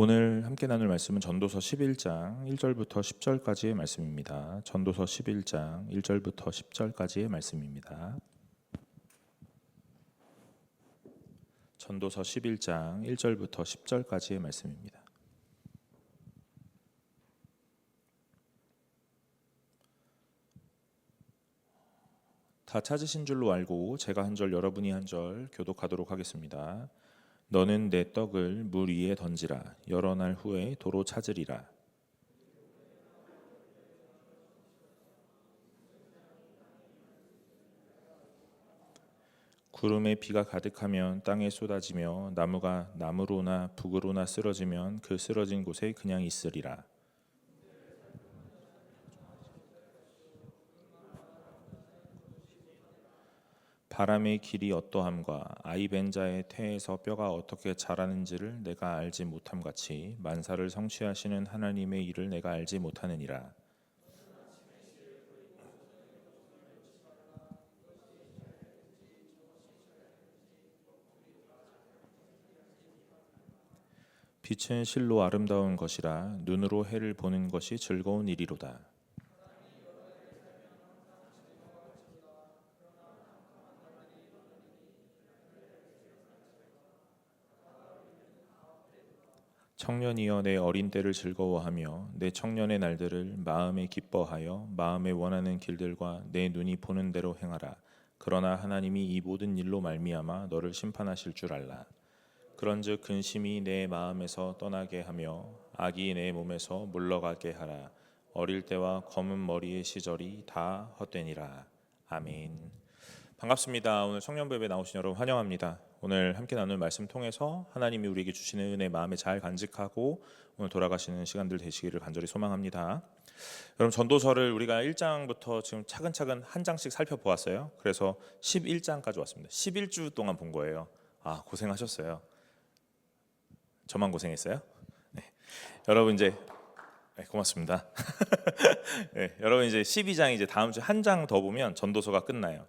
오늘 함께 나눌 말씀은 전도서 11장 1절부터 10절까지의 말씀입니다. 전도서 11장 1절부터 10절까지의 말씀입니다. 전도서 11장 1절부터 10절까지의 말씀입니다. 다 찾으신 줄로 알고 제가 한 절 여러분이 한 절 교독하도록 하겠습니다. 너는 내 떡을 물 위에 던지라. 여러 날 후에 도로 찾으리라. 구름에 비가 가득하면 땅에 쏟아지며 나무가 남으로나 북으로나 쓰러지면 그 쓰러진 곳에 그냥 있으리라. 바람의 길이 어떠함과 아이벤자의 태에서 뼈가 어떻게 자라는지를 내가 알지 못함 같이 만사를 성취하시는 하나님의 일을 내가 알지 못하느니라. 빛은 실로 아름다운 것이라 눈으로 해를 보는 것이 즐거운 일이로다. 청년이여 내 어린 때를 즐거워하며 내 청년의 날들을 마음에 기뻐하여 마음에 원하는 길들과 내 눈이 보는 대로 행하라. 그러나 하나님이 이 모든 일로 말미암아 너를 심판하실 줄 알라. 그런즉 근심이 내 마음에서 떠나게 하며 악이 내 몸에서 물러가게 하라. 어릴 때와 검은 머리의 시절이 다 헛되니라. 아멘. 반갑습니다. 오늘 청년부에 나오신 여러분 환영합니다. 오늘 함께 나눌 말씀 통해서 하나님이 우리에게 주시는 은혜 마음에 잘 간직하고 오늘 돌아가시는 시간들 되시기를 간절히 소망합니다. 여러분 전도서를 우리가 1장부터 지금 차근차근 한 장씩 살펴보았어요. 그래서 11장까지 왔습니다. 11주 동안 본 거예요. 아, 고생하셨어요. 저만 고생했어요? 네. 여러분 이제 고맙습니다. 네, 여러분 이제 12장 이제 다음 주 한 장 더 보면 전도서가 끝나요.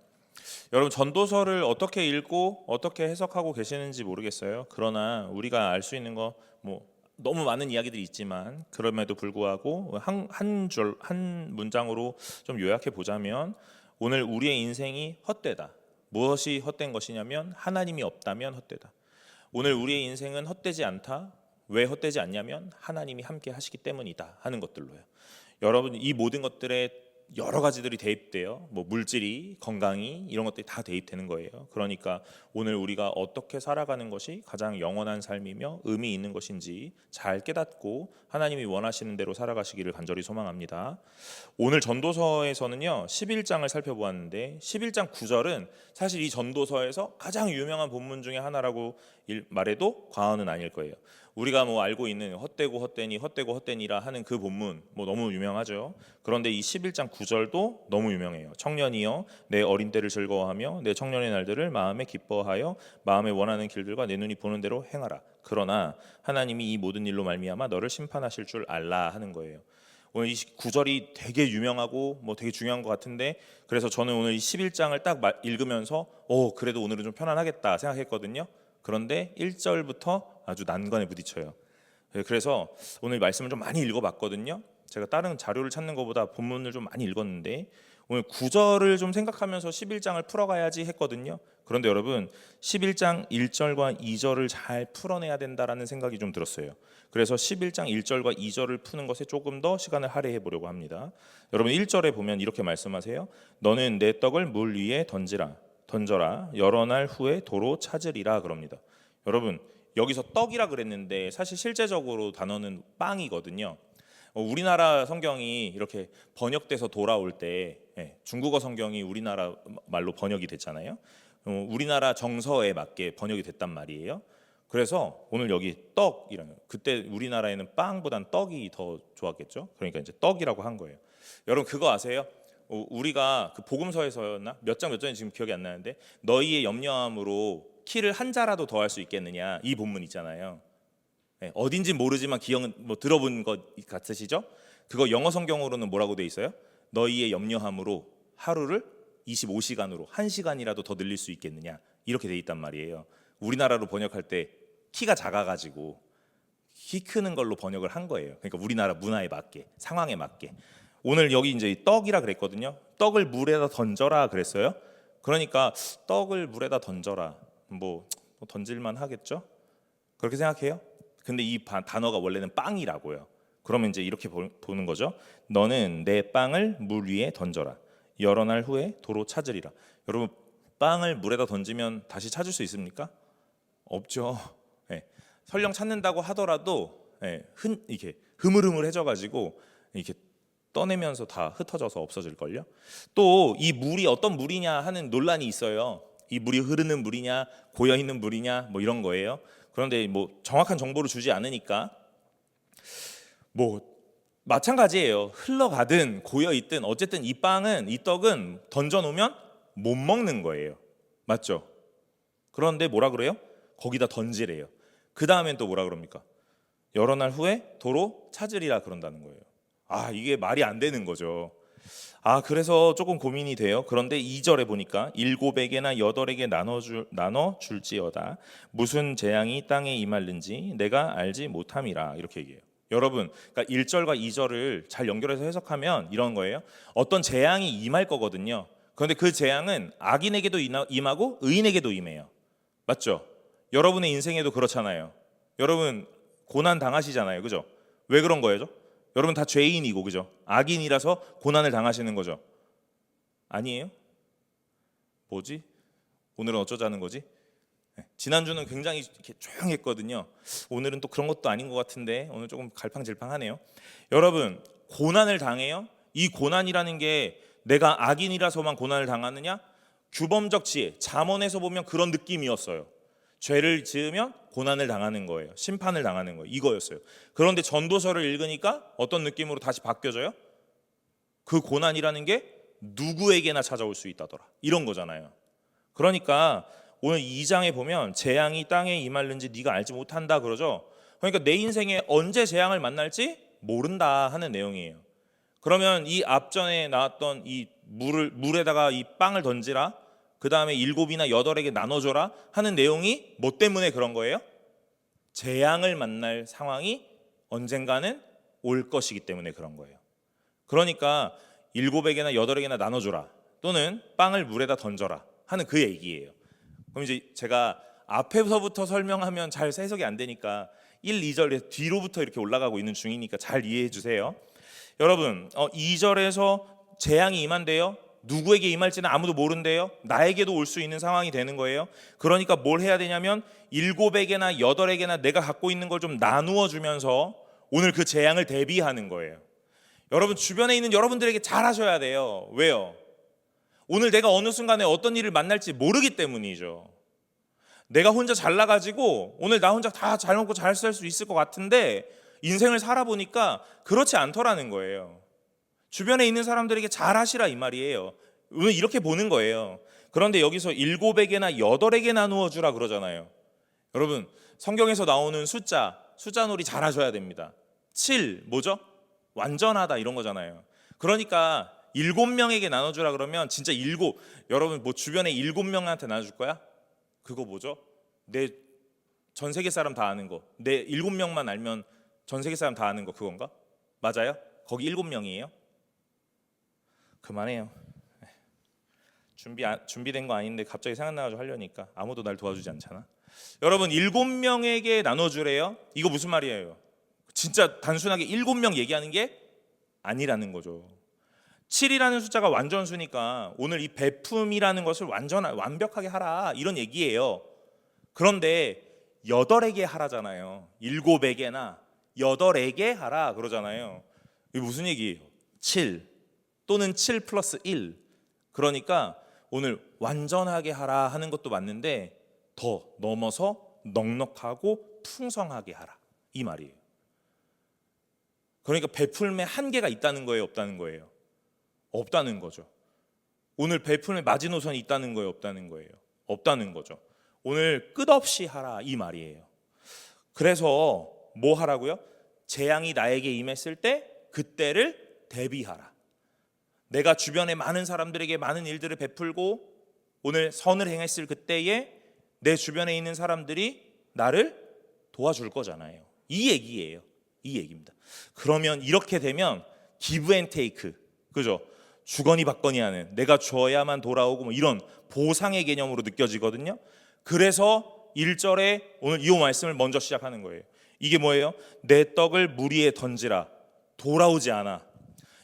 여러분 전도서를 어떻게 읽고 어떻게 해석하고 계시는지 모르겠어요. 그러나 우리가 알 수 있는 거 너무 많은 이야기들이 있지만 그럼에도 불구하고 한 문장으로 좀 요약해 보자면 오늘 우리의 인생이 헛되다. 무엇이 헛된 것이냐면 하나님이 없다면 헛되다. 오늘 우리의 인생은 헛되지 않다. 왜 헛되지 않냐면 하나님이 함께 하시기 때문이다 하는 것들로요. 여러분 이 모든 것들에 여러 가지들이 대입돼요. 물질이, 건강이 이런 것들이 다 대입되는 거예요. 그러니까 오늘 우리가 어떻게 살아가는 것이 가장 영원한 삶이며 의미 있는 것인지 잘 깨닫고 하나님이 원하시는 대로 살아가시기를 간절히 소망합니다. 오늘 전도서에서는요 11장을 살펴보았는데 11장 9절은 사실 이 전도서에서 가장 유명한 본문 중에 하나라고 말해도 과언은 아닐 거예요. 우리가 알고 있는 헛되고 헛되니라 하는 그 본문 너무 유명하죠. 그런데 이 11장 9절도 너무 유명해요. 청년이여 내 어린 때를 즐거워하며 내 청년의 날들을 마음에 기뻐하여 마음에 원하는 길들과 내 눈이 보는 대로 행하라. 그러나 하나님이 이 모든 일로 말미암아 너를 심판하실 줄 알라 하는 거예요. 오늘 이 9절이 되게 유명하고 되게 중요한 것 같은데 그래서 저는 오늘 이 11장을 딱 읽으면서 그래도 오늘은 좀 편안하겠다 생각했거든요. 그런데 1절부터 아주 난관에 부딪혀요. 그래서 오늘 말씀을 좀 많이 읽어봤거든요. 제가 다른 자료를 찾는 것보다 본문을 좀 많이 읽었는데 오늘 9절을 좀 생각하면서 11장을 풀어가야지 했거든요. 그런데 여러분 11장 1절과 2절을 잘 풀어내야 된다라는 생각이 좀 들었어요. 그래서 11장 1절과 2절을 푸는 것에 조금 더 시간을 할애해 보려고 합니다. 여러분 1절에 보면 이렇게 말씀하세요. 너는 내 떡을 물 위에 던져라. 여러 날 후에 도로 찾으리라 그럽니다. 여러분 여기서 떡이라 그랬는데 사실 실제적으로 단어는 빵이거든요. 우리나라 성경이 이렇게 번역돼서 돌아올 때 중국어 성경이 우리나라 말로 번역이 됐잖아요. 우리나라 정서에 맞게 번역이 됐단 말이에요. 그래서 오늘 여기 떡이라는 그때 우리나라에는 빵보단 떡이 더 좋았겠죠. 그러니까 이제 떡이라고 한 거예요. 여러분 그거 아세요? 우리가 그 복음서에서였나 몇 장이 지금 기억이 안 나는데 너희의 염려함으로 키를 한 자라도 더할 수 있겠느냐 이 본문 있잖아요. 어딘지 모르지만 기억은 들어본 것 같으시죠? 그거 영어 성경으로는 뭐라고 돼 있어요? 너희의 염려함으로 하루를 25시간으로 1시간이라도 더 늘릴 수 있겠느냐 이렇게 돼 있단 말이에요. 우리나라로 번역할 때 키가 작아가지고 키 크는 걸로 번역을 한 거예요. 그러니까 우리나라 문화에 맞게, 상황에 맞게. 오늘 여기 이제 떡이라 그랬거든요. 떡을 물에다 던져라 그랬어요. 그러니까 떡을 물에다 던져라. 뭐 던질만 하겠죠? 그렇게 생각해요? 근데 이 단어가 원래는 빵이라고요. 그러면 이제 이렇게 보는 거죠. 너는 내 빵을 물 위에 던져라. 여러 날 후에 도로 찾으리라. 여러분, 빵을 물에다 던지면 다시 찾을 수 있습니까? 없죠. 예. 설령 찾는다고 하더라도 이렇게 흐물흐물해져가지고 이렇게 떠내면서 다 흩어져서 없어질걸요. 또 이 물이 어떤 물이냐 하는 논란이 있어요. 이 물이 흐르는 물이냐 고여 있는 물이냐 뭐 이런 거예요. 그런데 뭐 정확한 정보를 주지 않으니까 뭐 마찬가지예요. 흘러가든 고여 있든 어쨌든 이 빵은 이 떡은 던져 놓으면 못 먹는 거예요. 맞죠? 그런데 뭐라 그래요? 거기다 던지래요. 그 다음엔 또 뭐라 그럽니까? 여러 날 후에 도로 찾으리라 그런다는 거예요. 이게 말이 안 되는 거죠. 그래서 조금 고민이 돼요. 그런데 2절에 보니까 7에게나 8에게 나눠 줄지어다. 무슨 재앙이 땅에 임할는지 내가 알지 못함이라. 이렇게 얘기해요. 여러분, 그러니까 1절과 2절을 잘 연결해서 해석하면 이런 거예요. 어떤 재앙이 임할 거거든요. 그런데 그 재앙은 악인에게도 임하고 의인에게도 임해요. 맞죠? 여러분의 인생에도 그렇잖아요. 여러분 고난 당하시잖아요. 그죠? 왜 그런 거예요? 여러분 다 죄인이고 그죠? 악인이라서 고난을 당하시는 거죠. 아니에요? 뭐지? 오늘은 어쩌자는 거지? 지난주는 굉장히 이렇게 조용했거든요. 오늘은 또 그런 것도 아닌 것 같은데 오늘 조금 갈팡질팡하네요. 여러분 고난을 당해요? 이 고난이라는 게 내가 악인이라서만 고난을 당하느냐? 규범적 지혜, 잠언에서 보면 그런 느낌이었어요. 죄를 지으면 고난을 당하는 거예요. 심판을 당하는 거예요. 이거였어요. 그런데 전도서를 읽으니까 어떤 느낌으로 다시 바뀌어져요? 그 고난이라는 게 누구에게나 찾아올 수 있다더라. 이런 거잖아요. 그러니까 오늘 2장에 보면 재앙이 땅에 임할는지 네가 알지 못한다 그러죠. 그러니까 내 인생에 언제 재앙을 만날지 모른다 하는 내용이에요. 그러면 이 앞전에 나왔던 이 물에다가 이 빵을 던지라, 그 다음에 7이나 8에게 나눠줘라 하는 내용이 뭐 때문에 그런 거예요? 재앙을 만날 상황이 언젠가는 올 것이기 때문에 그런 거예요. 그러니까 7에게나 8에게나 나눠줘라 또는 빵을 물에다 던져라 하는 그 얘기예요. 그럼 이제 제가 앞에서부터 설명하면 잘 해석이 안 되니까 1, 2절에서 뒤로부터 이렇게 올라가고 있는 중이니까 잘 이해해 주세요. 여러분 2절에서 재앙이 임한대요. 누구에게 임할지는 아무도 모른대요. 나에게도 올 수 있는 상황이 되는 거예요. 그러니까 뭘 해야 되냐면 7에게나 8에게나 내가 갖고 있는 걸 좀 나누어 주면서 오늘 그 재앙을 대비하는 거예요. 여러분 주변에 있는 여러분들에게 잘 하셔야 돼요. 왜요? 오늘 내가 어느 순간에 어떤 일을 만날지 모르기 때문이죠. 내가 혼자 잘나가지고 오늘 나 혼자 다 잘 먹고 잘 살 수 있을 것 같은데 인생을 살아보니까 그렇지 않더라는 거예요. 주변에 있는 사람들에게 잘 하시라 이 말이에요. 오늘 이렇게 보는 거예요. 그런데 여기서 7에게나 8에게 나누어 주라 그러잖아요. 여러분 성경에서 나오는 숫자 놀이 잘 하셔야 됩니다. 7 뭐죠? 완전하다 이런 거잖아요. 그러니까 7명에게 나눠주라 그러면 진짜 7, 여러분 뭐 주변에 7명한테 나눠줄 거야? 그거 뭐죠? 내 전 세계 사람 다 아는 거. 내 7명만 알면 전 세계 사람 다 아는 거 그건가? 맞아요? 거기 7명이에요? 그만해요. 준비된 거 아닌데 갑자기 생각나가지고 하려니까 아무도 날 도와주지 않잖아. 여러분 7명에게 나눠주래요? 이거 무슨 말이에요? 진짜 단순하게 7명 얘기하는 게 아니라는 거죠. 7이라는 숫자가 완전수니까 오늘 이 베품이라는 것을 완벽하게 하라 이런 얘기예요. 그런데 8에게 하라잖아요. 7에게나 8에게 하라 그러잖아요. 이게 무슨 얘기예요? 7 또는 7 플러스 1. 그러니까 오늘 완전하게 하라 하는 것도 맞는데 더 넘어서 넉넉하고 풍성하게 하라 이 말이에요. 그러니까 베풀매 한계가 있다는 거예요, 없다는 거예요? 없다는 거죠. 오늘 베풀매 마지노선이 있다는 거예요, 없다는 거예요? 없다는 거죠. 오늘 끝없이 하라 이 말이에요. 그래서 뭐 하라고요? 재앙이 나에게 임했을 때 그때를 대비하라. 내가 주변에 많은 사람들에게 많은 일들을 베풀고 오늘 선을 행했을 그때에 내 주변에 있는 사람들이 나를 도와줄 거잖아요. 이 얘기예요. 이 얘기입니다. 그러면 이렇게 되면 기브 앤 테이크, 그죠? 주거니 받거니 하는, 내가 줘야만 돌아오고 뭐 이런 보상의 개념으로 느껴지거든요. 그래서 1절에 오늘 이 말씀을 먼저 시작하는 거예요. 이게 뭐예요? 내 떡을 물 위에 던지라, 돌아오지 않아.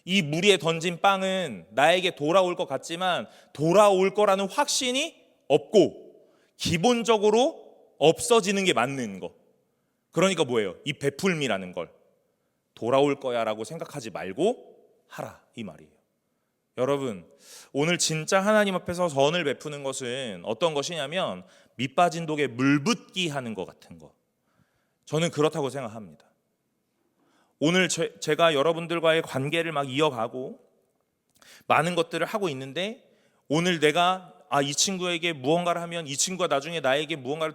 이 물 위에 던진 빵은 나에게 돌아올 것 같지만 돌아올 거라는 확신이 없고 기본적으로 없어지는 게 맞는 거. 그러니까 뭐예요? 이 베풀미라는 걸 돌아올 거야라고 생각하지 말고 하라, 이 말이에요. 여러분, 오늘 진짜 하나님 앞에서 선을 베푸는 것은 어떤 것이냐면 밑 빠진 독에 물 붓기 하는 것 같은 거. 저는 그렇다고 생각합니다. 오늘 제가 여러분들과의 관계를 막 이어가고 많은 것들을 하고 있는데 오늘 내가 이 친구에게 무언가를 하면 이 친구가 나중에 나에게 무언가를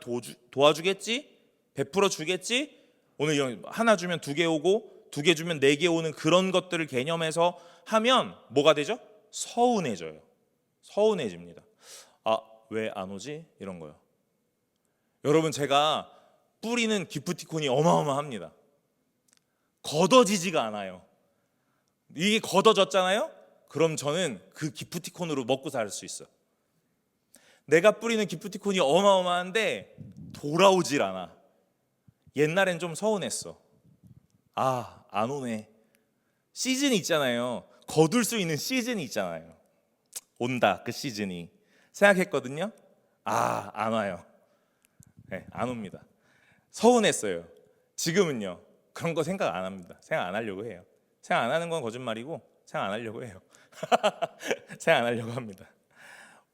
도와주겠지? 베풀어 주겠지? 오늘 이런 하나 주면 2개 오고 2개 주면 4개 오는 그런 것들을 개념해서 하면 뭐가 되죠? 서운해져요. 서운해집니다. 왜 안 오지? 이런 거요. 여러분, 제가 뿌리는 기프티콘이 어마어마합니다. 걷어지지가 않아요. 이게 걷어졌잖아요? 그럼 저는 그 기프티콘으로 먹고 살 수 있어. 내가 뿌리는 기프티콘이 어마어마한데 돌아오질 않아. 옛날엔 좀 서운했어. 안 오네. 시즌이 있잖아요. 거둘 수 있는 시즌이 있잖아요. 온다, 그 시즌이. 생각했거든요. 안 와요. 네, 안 옵니다. 서운했어요. 지금은요, 그런 거 생각 안 합니다. 생각 안 하려고 해요. 생각 안 하는 건 거짓말이고 생각 안 하려고 해요. 생각 안 하려고 합니다.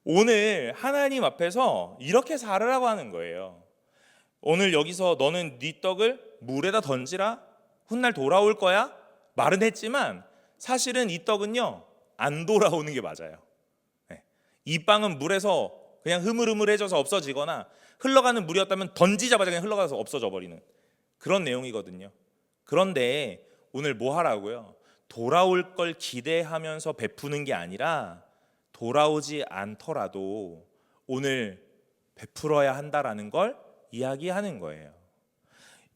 오늘 하나님 앞에서 이렇게 살으라고 하는 거예요. 오늘 여기서 너는 네 떡을 물에다 던지라, 훗날 돌아올 거야 말은 했지만 사실은 이 떡은요 안 돌아오는 게 맞아요. 이 빵은 물에서 그냥 흐물흐물해져서 없어지거나 흘러가는 물이었다면 던지자마자 그냥 흘러가서 없어져 버리는 그런 내용이거든요. 그런데 오늘 뭐 하라고요? 돌아올 걸 기대하면서 베푸는 게 아니라 돌아오지 않더라도 오늘 베풀어야 한다라는 걸 이야기하는 거예요.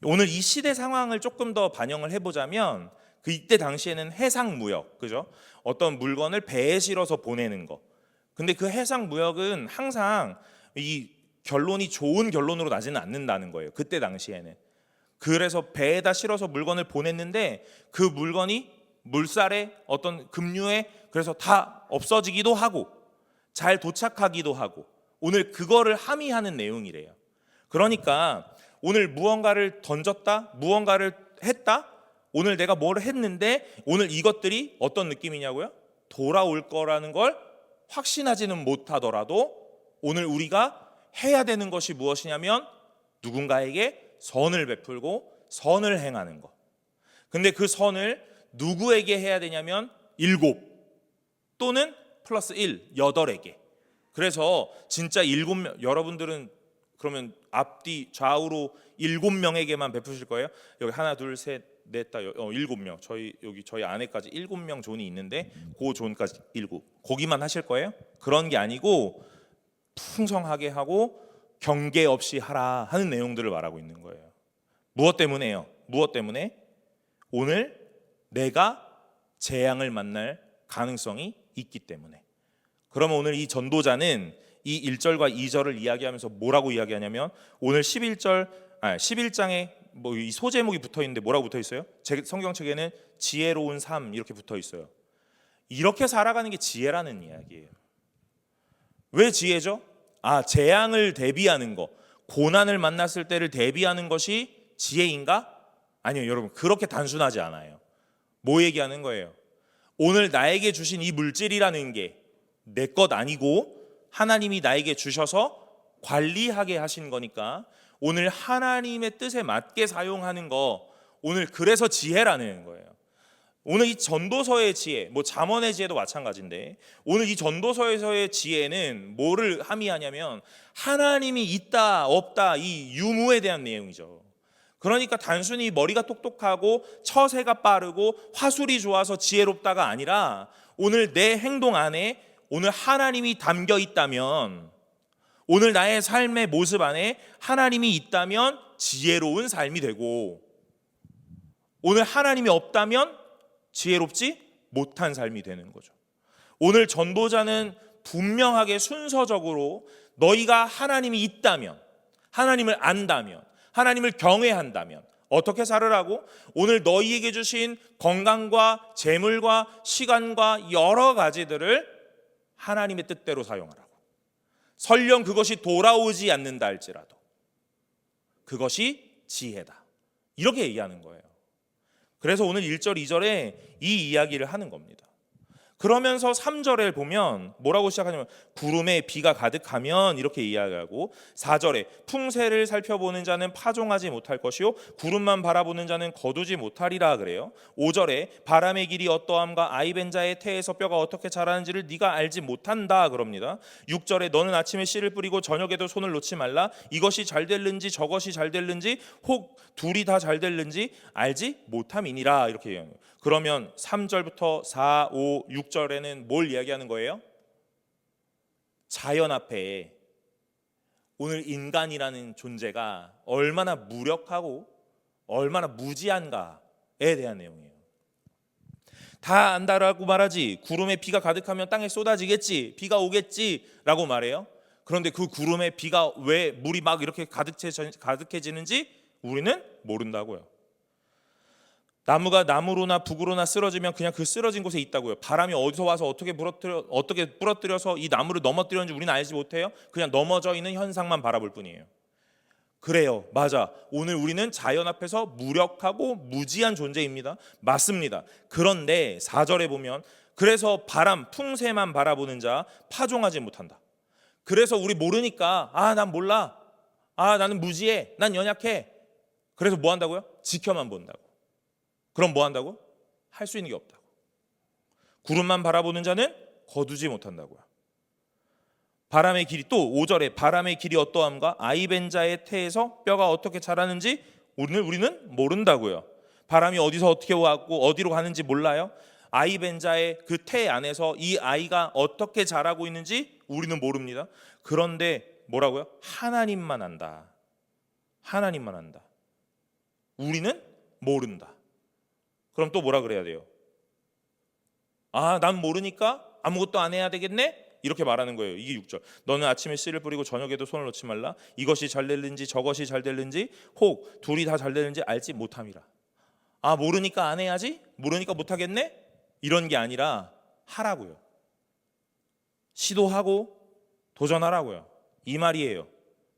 오늘 이 시대 상황을 조금 더 반영을 해보자면 그 이때 당시에는 해상무역, 그죠? 어떤 물건을 배에 실어서 보내는 거. 근데 그 해상무역은 항상 이 결론이 좋은 결론으로 나지는 않는다는 거예요. 그때 당시에는. 그래서 배에다 실어서 물건을 보냈는데 그 물건이 물살에 어떤 급류에 그래서 다 없어지기도 하고 잘 도착하기도 하고 오늘 그거를 함의하는 내용이래요. 그러니까 오늘 무언가를 던졌다, 무언가를 했다, 오늘 내가 뭘 했는데 오늘 이것들이 어떤 느낌이냐고요? 돌아올 거라는 걸 확신하지는 못하더라도 오늘 우리가 해야 되는 것이 무엇이냐면 누군가에게 선을 베풀고 선을 행하는 것. 근데 그 선을 누구에게 해야 되냐면 7 또는 플러스 1, 8에게. 그래서 진짜 7명, 여러분들은 그러면 앞뒤 좌우로 7명에게만 베푸실 거예요? 여기 하나 둘 셋 넷 다 7명. 저희 안에까지 7명 존이 있는데 그 존까지 7. 거기만 하실 거예요? 그런 게 아니고 풍성하게 하고 경계 없이 하라 하는 내용들을 말하고 있는 거예요. 무엇 때문에요? 무엇 때문에? 오늘 내가 재앙을 만날 가능성이 있기 때문에. 그러면 오늘 이 전도자는 이 1절과 2절을 이야기하면서 뭐라고 이야기하냐면 오늘 11장에 뭐 이 소제목이 붙어 있는데 뭐라고 붙어 있어요? 제 성경책에는 지혜로운 삶 이렇게 붙어 있어요. 이렇게 살아가는 게 지혜라는 이야기예요. 왜 지혜죠? 재앙을 대비하는 거, 고난을 만났을 때를 대비하는 것이 지혜인가? 아니요, 여러분, 그렇게 단순하지 않아요. 뭐 얘기하는 거예요? 오늘 나에게 주신 이 물질이라는 게 내 것 아니고 하나님이 나에게 주셔서 관리하게 하신 거니까 오늘 하나님의 뜻에 맞게 사용하는 거, 오늘 그래서 지혜라는 거예요. 오늘 이 전도서의 지혜, 뭐 잠언의 지혜도 마찬가지인데 오늘 이 전도서에서의 지혜는 뭐를 함의하냐면 하나님이 있다 없다 이 유무에 대한 내용이죠. 그러니까 단순히 머리가 똑똑하고 처세가 빠르고 화술이 좋아서 지혜롭다가 아니라 오늘 내 행동 안에 오늘 하나님이 담겨 있다면, 오늘 나의 삶의 모습 안에 하나님이 있다면 지혜로운 삶이 되고, 오늘 하나님이 없다면 지혜롭지 못한 삶이 되는 거죠. 오늘 전도자는 분명하게 순서적으로 너희가 하나님이 있다면, 하나님을 안다면, 하나님을 경외한다면 어떻게 살으라고? 오늘 너희에게 주신 건강과 재물과 시간과 여러 가지들을 하나님의 뜻대로 사용하라고. 설령 그것이 돌아오지 않는다 할지라도 그것이 지혜다. 이렇게 얘기하는 거예요. 그래서 오늘 1절, 2절에 이 이야기를 하는 겁니다. 그러면서 3절에 보면 뭐라고 시작하냐면 구름에 비가 가득하면 이렇게 이야기하고, 4절에 풍세를 살펴보는 자는 파종하지 못할 것이요 구름만 바라보는 자는 거두지 못하리라 그래요. 5절에 바람의 길이 어떠함과 아이벤자의 태에서 뼈가 어떻게 자라는지를 네가 알지 못한다 그럽니다. 6절에 너는 아침에 씨를 뿌리고 저녁에도 손을 놓지 말라. 이것이 잘 될는지 저것이 잘 될는지 혹 둘이 다 잘 될는지 알지 못함이니라 이렇게 얘기합니다. 그러면 3절부터 4, 5, 6절에는 뭘 이야기하는 거예요? 자연 앞에 오늘 인간이라는 존재가 얼마나 무력하고 얼마나 무지한가에 대한 내용이에요. 다 안다라고 말하지. 구름에 비가 가득하면 땅에 쏟아지겠지, 비가 오겠지라고 말해요. 그런데 그 구름에 비가 왜 물이 막 이렇게 가득해지는지 우리는 모른다고요. 나무가 나무로나 북으로나 쓰러지면 그냥 그 쓰러진 곳에 있다고요. 바람이 어디서 와서 어떻게 부러뜨려서 이 나무를 넘어뜨렸는지 우리는 알지 못해요. 그냥 넘어져 있는 현상만 바라볼 뿐이에요. 그래요, 맞아. 오늘 우리는 자연 앞에서 무력하고 무지한 존재입니다. 맞습니다. 그런데 4절에 보면 그래서 바람, 풍세만 바라보는 자 파종하지 못한다. 그래서 우리 모르니까 난 몰라, 나는 무지해, 난 연약해. 그래서 뭐 한다고요? 지켜만 본다고. 그럼 뭐 한다고? 할 수 있는 게 없다고. 구름만 바라보는 자는 거두지 못한다고요. 바람의 길이, 또 5절에 바람의 길이 어떠함과 아이벤자의 태에서 뼈가 어떻게 자라는지 우리는 모른다고요. 바람이 어디서 어떻게 왔고 어디로 가는지 몰라요. 아이벤자의 그 태 안에서 이 아이가 어떻게 자라고 있는지 우리는 모릅니다. 그런데 뭐라고요? 하나님만 안다. 하나님만 안다. 우리는 모른다. 그럼 또 뭐라 그래야 돼요? 난 모르니까 아무것도 안 해야 되겠네? 이렇게 말하는 거예요. 이게 6절. 너는 아침에 씨를 뿌리고 저녁에도 손을 놓지 말라. 이것이 잘 될는지 저것이 잘 될는지 혹 둘이 다 잘 되는지 알지 못함이라. 모르니까 안 해야지? 모르니까 못하겠네? 이런 게 아니라 하라고요. 시도하고 도전하라고요. 이 말이에요.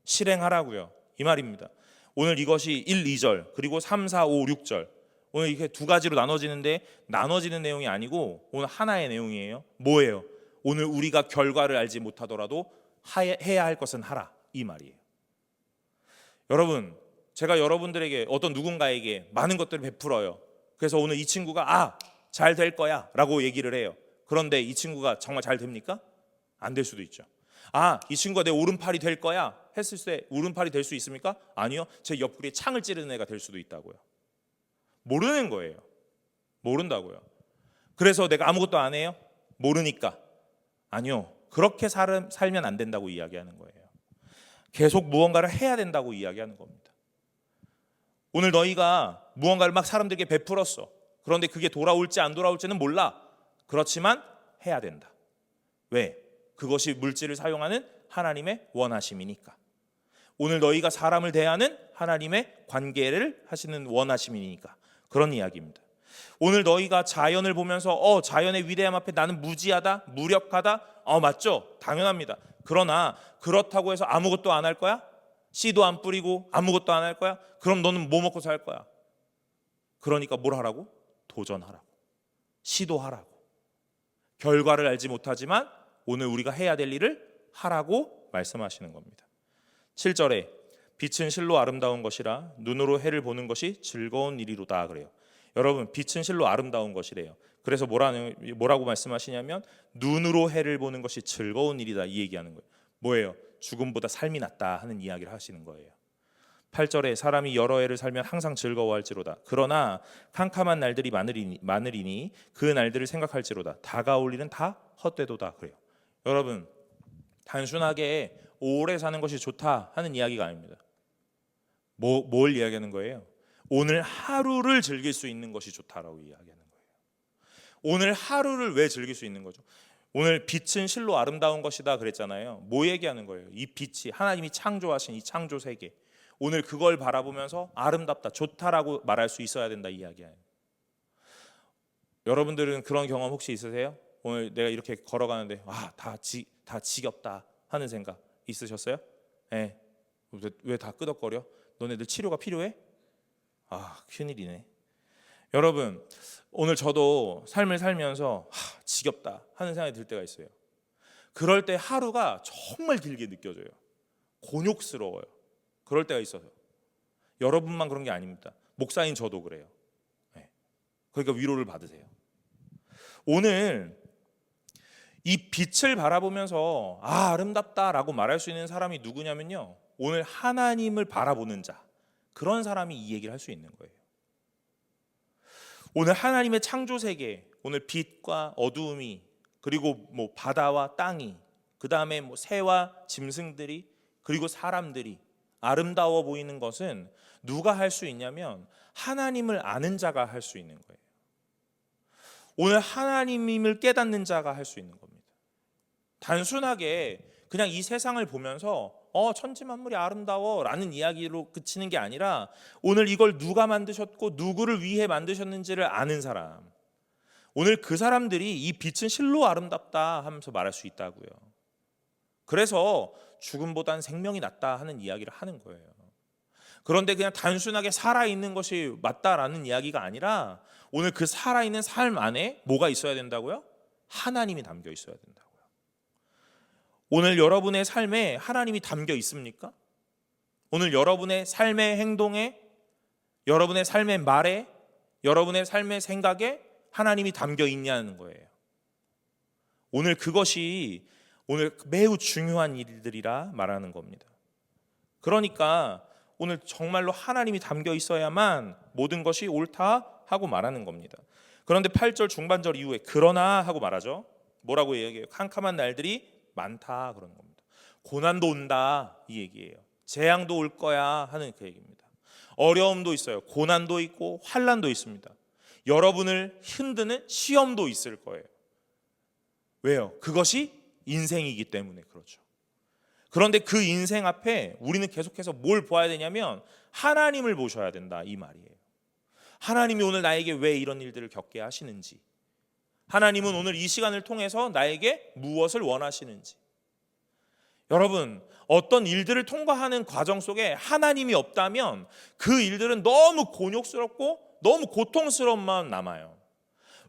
실행하라고요. 이 말입니다. 오늘 이것이 1, 2절 그리고 3, 4, 5, 6절 오늘 이렇게 두 가지로 나눠지는데 나눠지는 내용이 아니고 오늘 하나의 내용이에요. 뭐예요? 오늘 우리가 결과를 알지 못하더라도 해야 할 것은 하라, 이 말이에요. 여러분, 제가 여러분들에게 어떤 누군가에게 많은 것들을 베풀어요. 그래서 오늘 이 친구가 잘 될 거야 라고 얘기를 해요. 그런데 이 친구가 정말 잘 됩니까? 안 될 수도 있죠. 이 친구가 내 오른팔이 될 거야 했을 때 오른팔이 될 수 있습니까? 아니요. 제 옆구리에 창을 찌르는 애가 될 수도 있다고요. 모르는 거예요. 모른다고요. 그래서 내가 아무것도 안 해요? 모르니까. 아니요. 그렇게 살면 안 된다고 이야기하는 거예요. 계속 무언가를 해야 된다고 이야기하는 겁니다. 오늘 너희가 무언가를 막 사람들에게 베풀었어. 그런데 그게 돌아올지 안 돌아올지는 몰라. 그렇지만 해야 된다. 왜? 그것이 물질을 사용하는 하나님의 원하심이니까. 오늘 너희가 사람을 대하는 하나님의 관계를 하시는 원하심이니까. 그런 이야기입니다. 오늘 너희가 자연을 보면서 자연의 위대함 앞에 나는 무지하다, 무력하다. 맞죠? 당연합니다. 그러나 그렇다고 해서 아무것도 안 할 거야? 씨도 안 뿌리고 아무것도 안 할 거야? 그럼 너는 뭐 먹고 살 거야? 그러니까 뭘 하라고? 도전하라고. 시도하라고. 결과를 알지 못하지만 오늘 우리가 해야 될 일을 하라고 말씀하시는 겁니다. 7절에 빛은 실로 아름다운 것이라 눈으로 해를 보는 것이 즐거운 일이로다 그래요. 여러분, 빛은 실로 아름다운 것이래요. 그래서 뭐라고 말씀하시냐면 눈으로 해를 보는 것이 즐거운 일이다 이 얘기하는 거예요. 뭐예요? 죽음보다 삶이 낫다 하는 이야기를 하시는 거예요. 8절에 사람이 여러 해를 살면 항상 즐거워할지로다. 그러나 캄캄한 날들이 많으리니 그 날들을 생각할지로다. 다가올 일은 다 헛되도다 그래요. 여러분, 단순하게 오래 사는 것이 좋다 하는 이야기가 아닙니다. 뭘 이야기하는 거예요? 오늘 하루를 즐길 수 있는 것이 좋다라고 이야기하는 거예요. 오늘 하루를 왜 즐길 수 있는 거죠? 오늘 빛은 실로 아름다운 것이다 그랬잖아요. 뭐 얘기하는 거예요? 이 빛이 하나님이 창조하신 이 창조 세계, 오늘 그걸 바라보면서 아름답다, 좋다라고 말할 수 있어야 된다 이야기예요. 여러분들은 그런 경험 혹시 있으세요? 오늘 내가 이렇게 걸어가는데 다 지겹다 하는 생각 있으셨어요? 네. 왜 다 끄덕거려? 너네들 치료가 필요해? 큰일이네. 여러분, 오늘 저도 삶을 살면서 지겹다 하는 생각이 들 때가 있어요. 그럴 때 하루가 정말 길게 느껴져요. 곤욕스러워요. 그럴 때가 있어서. 여러분만 그런 게 아닙니다. 목사인 저도 그래요. 네. 그러니까 위로를 받으세요. 오늘 이 빛을 바라보면서 아름답다라고 말할 수 있는 사람이 누구냐면요, 오늘 하나님을 바라보는 자, 그런 사람이 이 얘기를 할 수 있는 거예요. 오늘 하나님의 창조 세계, 오늘 빛과 어두움이, 그리고 뭐 바다와 땅이, 그 다음에 뭐 새와 짐승들이, 그리고 사람들이 아름다워 보이는 것은 누가 할 수 있냐면 하나님을 아는 자가 할 수 있는 거예요. 오늘 하나님임을 깨닫는 자가 할 수 있는 겁니다. 단순하게 그냥 이 세상을 보면서 천지만물이 아름다워 라는 이야기로 그치는 게 아니라 오늘 이걸 누가 만드셨고 누구를 위해 만드셨는지를 아는 사람, 오늘 그 사람들이 이 빛은 실로 아름답다 하면서 말할 수 있다고요. 그래서 죽음보단 생명이 낫다 하는 이야기를 하는 거예요. 그런데 그냥 단순하게 살아있는 것이 맞다라는 이야기가 아니라 오늘 그 살아있는 삶 안에 뭐가 있어야 된다고요? 하나님이 담겨 있어야 된다고요. 오늘 여러분의 삶에 하나님이 담겨 있습니까? 오늘 여러분의 삶의 행동에, 여러분의 삶의 말에, 여러분의 삶의 생각에 하나님이 담겨 있냐는 거예요. 오늘 그것이 오늘 매우 중요한 일들이라 말하는 겁니다. 그러니까 오늘 정말로 하나님이 담겨 있어야만 모든 것이 옳다 하고 말하는 겁니다. 그런데 8절 중반절 이후에 그러나 하고 말하죠. 뭐라고 얘기해요? 캄캄한 날들이 많다 그러는 겁니다. 고난도 온다 이 얘기예요. 재앙도 올 거야 하는 그 얘기입니다. 어려움도 있어요. 고난도 있고 환난도 있습니다. 여러분을 흔드는 시험도 있을 거예요. 왜요? 그것이 인생이기 때문에 그렇죠. 그런데 그 인생 앞에 우리는 계속해서 뭘 보아야 되냐면 하나님을 보셔야 된다 이 말이에요. 하나님이 오늘 나에게 왜 이런 일들을 겪게 하시는지, 하나님은 오늘 이 시간을 통해서 나에게 무엇을 원하시는지. 여러분, 어떤 일들을 통과하는 과정 속에 하나님이 없다면 그 일들은 너무 곤욕스럽고 너무 고통스러운 마음 남아요.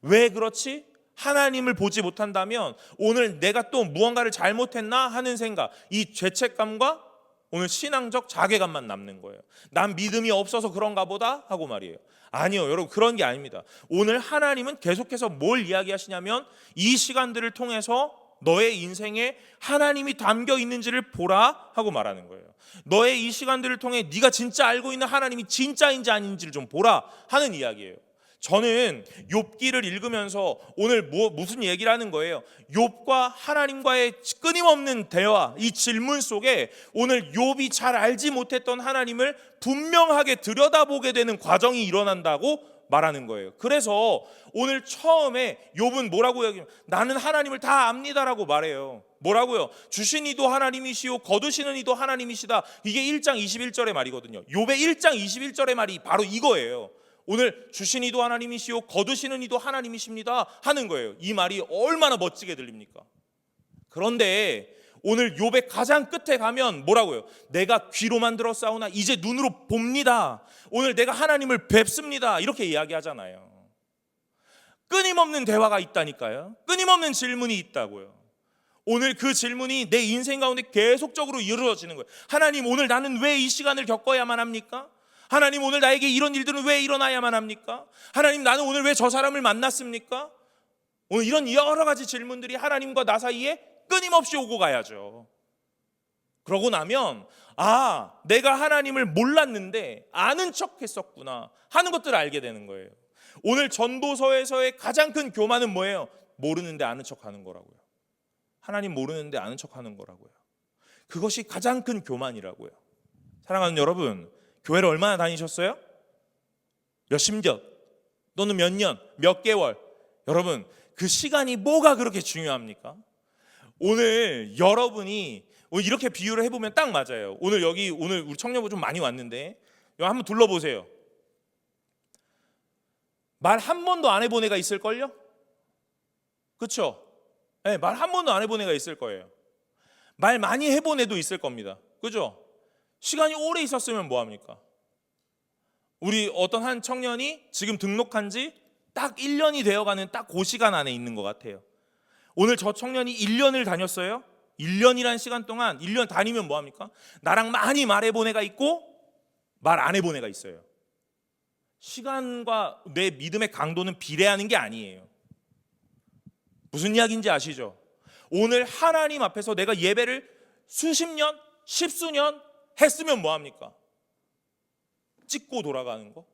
왜 그렇지? 하나님을 보지 못한다면 오늘 내가 또 무언가를 잘못했나 하는 생각, 이 죄책감과 오늘 신앙적 자괴감만 남는 거예요. 난 믿음이 없어서 그런가 보다 하고 말이에요. 아니요, 여러분, 그런 게 아닙니다. 오늘 하나님은 계속해서 뭘 이야기하시냐면 이 시간들을 통해서 너의 인생에 하나님이 담겨 있는지를 보라 하고 말하는 거예요. 너의 이 시간들을 통해 네가 진짜 알고 있는 하나님이 진짜인지 아닌지를 좀 보라 하는 이야기예요. 저는 욥기를 읽으면서 오늘 무슨 얘기를 하는 거예요? 욥과 하나님과의 끊임없는 대화, 이 질문 속에 오늘 욥이 잘 알지 못했던 하나님을 분명하게 들여다보게 되는 과정이 일어난다고 말하는 거예요. 그래서 오늘 처음에 욥은 뭐라고 얘기해요? 나는 하나님을 다 압니다라고 말해요. 뭐라고요? 주신 이도 하나님이시오 거두시는 이도 하나님이시다. 이게 1장 21절의 말이거든요. 욥의 1장 21절의 말이 바로 이거예요. 오늘 주신 이도 하나님이시오 거두시는 이도 하나님이십니다 하는 거예요. 이 말이 얼마나 멋지게 들립니까? 그런데 오늘 욥의 가장 끝에 가면 뭐라고요? 내가 귀로만 들었사오나 이제 눈으로 봅니다. 오늘 내가 하나님을 뵙습니다. 이렇게 이야기하잖아요. 끊임없는 대화가 있다니까요. 끊임없는 질문이 있다고요. 오늘 그 질문이 내 인생 가운데 계속적으로 이루어지는 거예요. 하나님, 오늘 나는 왜 이 시간을 겪어야만 합니까? 하나님, 오늘 나에게 이런 일들은 왜 일어나야만 합니까? 하나님, 나는 오늘 왜 저 사람을 만났습니까? 오늘 이런 여러 가지 질문들이 하나님과 나 사이에 끊임없이 오고 가야죠. 그러고 나면 내가 하나님을 몰랐는데 아는 척 했었구나 하는 것들을 알게 되는 거예요. 오늘 전도서에서의 가장 큰 교만은 뭐예요? 모르는데 아는 척 하는 거라고요. 하나님 모르는데 아는 척 하는 거라고요. 그것이 가장 큰 교만이라고요. 사랑하는 여러분, 교회를 얼마나 다니셨어요? 몇십 년 또는 몇 년, 몇 개월. 여러분, 그 시간이 뭐가 그렇게 중요합니까? 오늘 여러분이 이렇게 비유를 해보면 딱 맞아요. 오늘 우리 청년부 좀 많이 왔는데 여기 한번 둘러보세요. 말 한 번도 안 해본 애가 있을걸요? 그렇죠? 네, 말 한 번도 안 해본 애가 있을 거예요. 말 많이 해본 애도 있을 겁니다. 그죠? 시간이 오래 있었으면 뭐합니까? 우리 어떤 한 청년이 지금 등록한 지 딱 1년이 되어가는 딱 그 시간 안에 있는 것 같아요. 오늘 저 청년이 1년을 다녔어요. 1년이란 시간 동안 1년 다니면 뭐합니까? 나랑 많이 말해본 애가 있고 말 안 해본 애가 있어요. 시간과 내 믿음의 강도는 비례하는 게 아니에요. 무슨 이야기인지 아시죠? 오늘 하나님 앞에서 내가 예배를 수십 년, 십수년 했으면 뭐합니까? 찍고 돌아가는 거?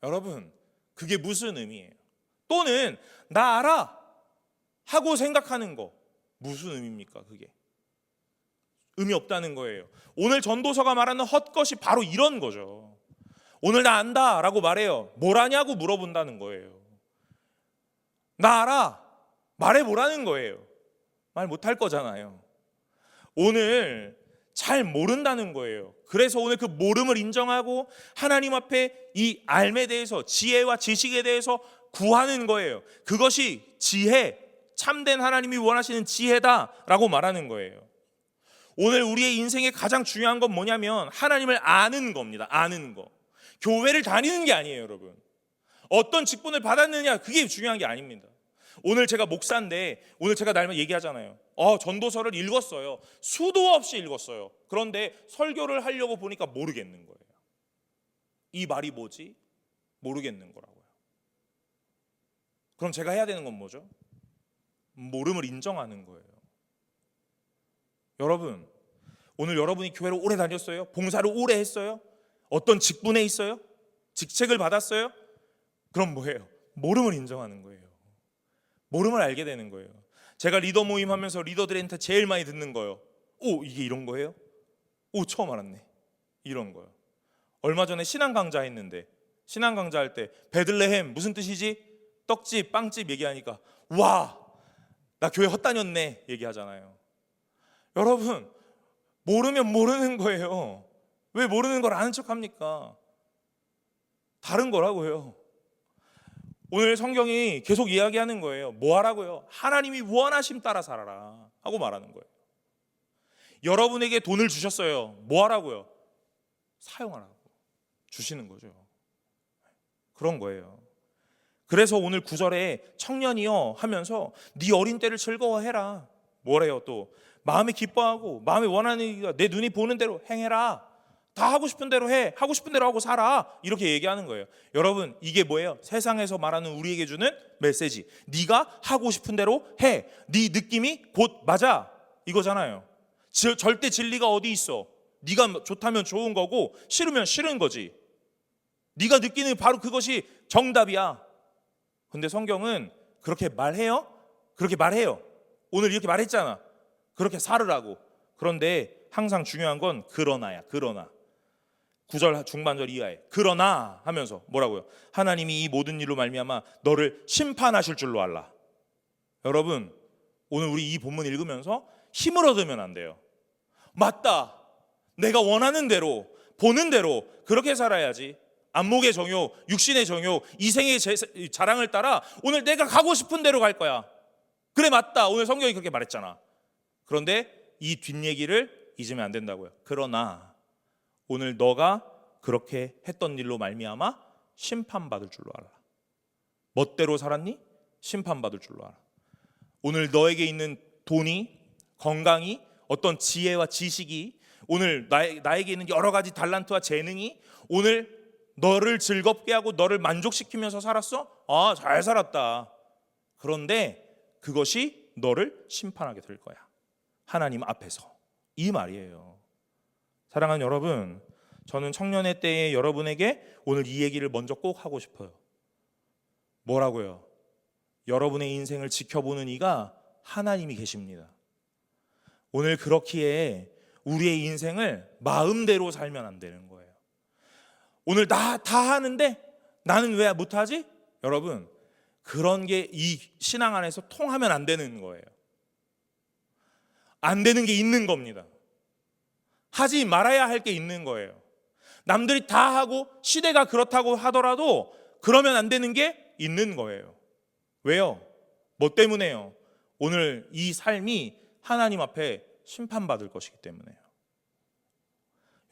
여러분, 그게 무슨 의미예요? 또는 나 알아 하고 생각하는 거 무슨 의미입니까? 그게 의미 없다는 거예요. 오늘 전도서가 말하는 헛것이 바로 이런 거죠. 오늘 나 안다 라고 말해요. 뭘 아냐고 물어본다는 거예요. 나 알아 말해보라는 거예요. 말 못할 거잖아요. 오늘 잘 모른다는 거예요. 그래서 오늘 그 모름을 인정하고 하나님 앞에 이 알에 대해서, 지혜와 지식에 대해서 구하는 거예요. 그것이 지혜, 참된 하나님이 원하시는 지혜다라고 말하는 거예요. 오늘 우리의 인생에 가장 중요한 건 뭐냐면 하나님을 아는 겁니다. 아는 거. 교회를 다니는 게 아니에요, 여러분. 어떤 직분을 받았느냐, 그게 중요한 게 아닙니다. 오늘 제가 목사인데 오늘 제가 날마다 얘기하잖아요. 전도서를 읽었어요. 수도 없이 읽었어요. 그런데 설교를 하려고 보니까 모르겠는 거예요. 이 말이 뭐지? 모르겠는 거라고요. 그럼 제가 해야 되는 건 뭐죠? 모름을 인정하는 거예요. 여러분, 오늘 여러분이 교회를 오래 다녔어요? 봉사를 오래 했어요? 어떤 직분에 있어요? 직책을 받았어요? 그럼 뭐예요? 모름을 인정하는 거예요. 모름을 알게 되는 거예요. 제가 리더 모임 하면서 리더들한테 제일 많이 듣는 거예요. 오, 이게 이런 거예요? 오, 처음 알았네. 이런 거요. 얼마 전에 신앙 강좌 했는데 신앙 강좌 할 때 베들레헴 무슨 뜻이지? 떡집, 빵집 얘기하니까 와, 나 교회 헛다녔네 얘기하잖아요. 여러분, 모르면 모르는 거예요. 왜 모르는 걸 아는 척합니까? 다른 거라고요. 오늘 성경이 계속 이야기하는 거예요. 뭐 하라고요? 하나님이 원하심 따라 살아라 하고 말하는 거예요. 여러분에게 돈을 주셨어요. 뭐 하라고요? 사용하라고 주시는 거죠. 그런 거예요. 그래서 오늘 9절에 청년이여 하면서 네 어린 때를 즐거워해라. 뭐래요 또? 마음이 기뻐하고 마음이 원하는 일을 내 눈이 보는 대로 행해라. 다 하고 싶은 대로 해. 하고 싶은 대로 하고 살아. 이렇게 얘기하는 거예요. 여러분, 이게 뭐예요? 세상에서 말하는 우리에게 주는 메시지. 네가 하고 싶은 대로 해. 네 느낌이 곧 맞아. 이거잖아요. 절대 진리가 어디 있어? 네가 좋다면 좋은 거고 싫으면 싫은 거지. 네가 느끼는 바로 그것이 정답이야. 근데 성경은 그렇게 말해요? 그렇게 말해요. 오늘 이렇게 말했잖아. 그렇게 살으라고. 그런데 항상 중요한 건 그러나야. 그러나 9절 중반절 이하에 그러나 하면서 뭐라고요? 하나님이 이 모든 일로 말미암아 너를 심판하실 줄로 알라. 여러분, 오늘 우리 이 본문 읽으면서 힘을 얻으면 안 돼요. 맞다, 내가 원하는 대로 보는 대로 그렇게 살아야지. 안목의 정욕, 육신의 정욕, 이생의 자랑을 따라 오늘 내가 가고 싶은 대로 갈 거야. 그래, 맞다, 오늘 성경이 그렇게 말했잖아. 그런데 이 뒷얘기를 잊으면 안 된다고요. 그러나 오늘 너가 그렇게 했던 일로 말미암아 심판받을 줄로 알아. 멋대로 살았니? 심판받을 줄로 알아. 오늘 너에게 있는 돈이, 건강이, 어떤 지혜와 지식이, 오늘 나에게 있는 여러 가지 달란트와 재능이 오늘 너를 즐겁게 하고 너를 만족시키면서 살았어? 아, 잘 살았다. 그런데 그것이 너를 심판하게 될 거야. 하나님 앞에서. 이 말이에요. 사랑하는 여러분, 저는 청년의 때에 여러분에게 오늘 이 얘기를 먼저 꼭 하고 싶어요. 뭐라고요? 여러분의 인생을 지켜보는 이가 하나님이 계십니다. 오늘 그렇기에 우리의 인생을 마음대로 살면 안 되는 거예요. 오늘 다 하는데 나는 왜 못하지? 여러분, 그런 게 이 신앙 안에서 통하면 안 되는 거예요. 안 되는 게 있는 겁니다. 하지 말아야 할 게 있는 거예요. 남들이 다 하고 시대가 그렇다고 하더라도 그러면 안 되는 게 있는 거예요. 왜요? 뭐 때문에요? 오늘 이 삶이 하나님 앞에 심판받을 것이기 때문에요.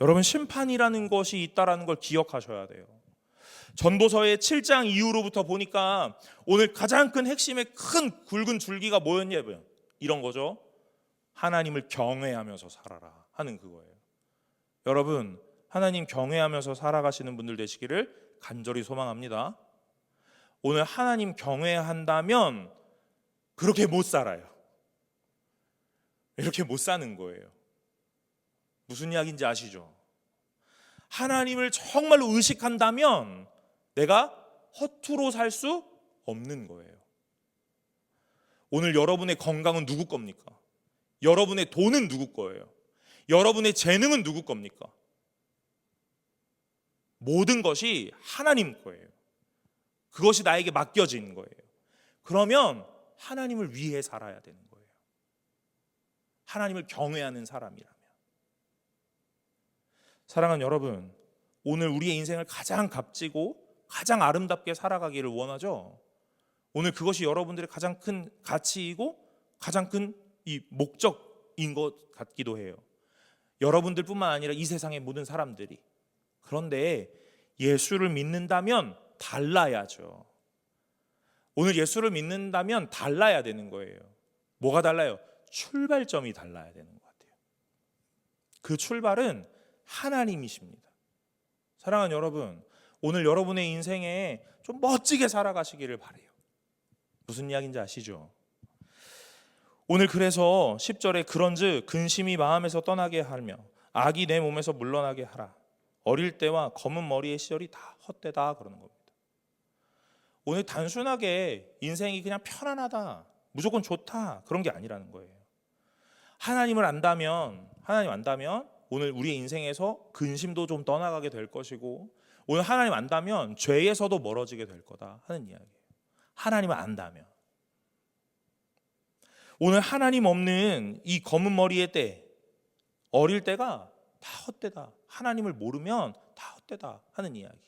여러분, 심판이라는 것이 있다라는 걸 기억하셔야 돼요. 전도서의 7장 이후로부터 보니까 오늘 가장 큰 핵심의 큰 굵은 줄기가 뭐였냐면 이런 거죠. 하나님을 경외하면서 살아라 하는 그거예요. 여러분, 하나님 경외하면서 살아가시는 분들 되시기를 간절히 소망합니다. 오늘 하나님 경외한다면 그렇게 못 살아요. 이렇게 못 사는 거예요. 무슨 이야기인지 아시죠? 하나님을 정말로 의식한다면 내가 허투루 살 수 없는 거예요. 오늘 여러분의 건강은 누구 겁니까? 여러분의 돈은 누구 거예요? 여러분의 재능은 누구 겁니까? 모든 것이 하나님 거예요. 그것이 나에게 맡겨진 거예요. 그러면 하나님을 위해 살아야 되는 거예요. 하나님을 경외하는 사람이라면. 사랑하는 여러분, 오늘 우리의 인생을 가장 값지고 가장 아름답게 살아가기를 원하죠. 오늘 그것이 여러분들의 가장 큰 가치이고 가장 큰 이 목적인 것 같기도 해요. 여러분들뿐만 아니라 이 세상의 모든 사람들이. 그런데 예수를 믿는다면 달라야죠. 오늘 예수를 믿는다면 달라야 되는 거예요. 뭐가 달라요? 출발점이 달라야 되는 것 같아요. 그 출발은 하나님이십니다. 사랑하는 여러분, 오늘 여러분의 인생에 좀 멋지게 살아가시기를 바라요. 무슨 이야기인지 아시죠? 오늘 그래서 10절에 그런즉 근심이 마음에서 떠나게 하며 악이 내 몸에서 물러나게 하라. 어릴 때와 검은 머리의 시절이 다 헛되다 그러는 겁니다. 오늘 단순하게 인생이 그냥 편안하다, 무조건 좋다 그런 게 아니라는 거예요. 하나님 안다면 오늘 우리의 인생에서 근심도 좀 떠나가게 될 것이고 오늘 하나님 안다면 죄에서도 멀어지게 될 거다 하는 이야기예요. 하나님을 안다면. 오늘 하나님 없는 이 검은 머리의 때, 어릴 때가 다 헛되다. 하나님을 모르면 다 헛되다 하는 이야기.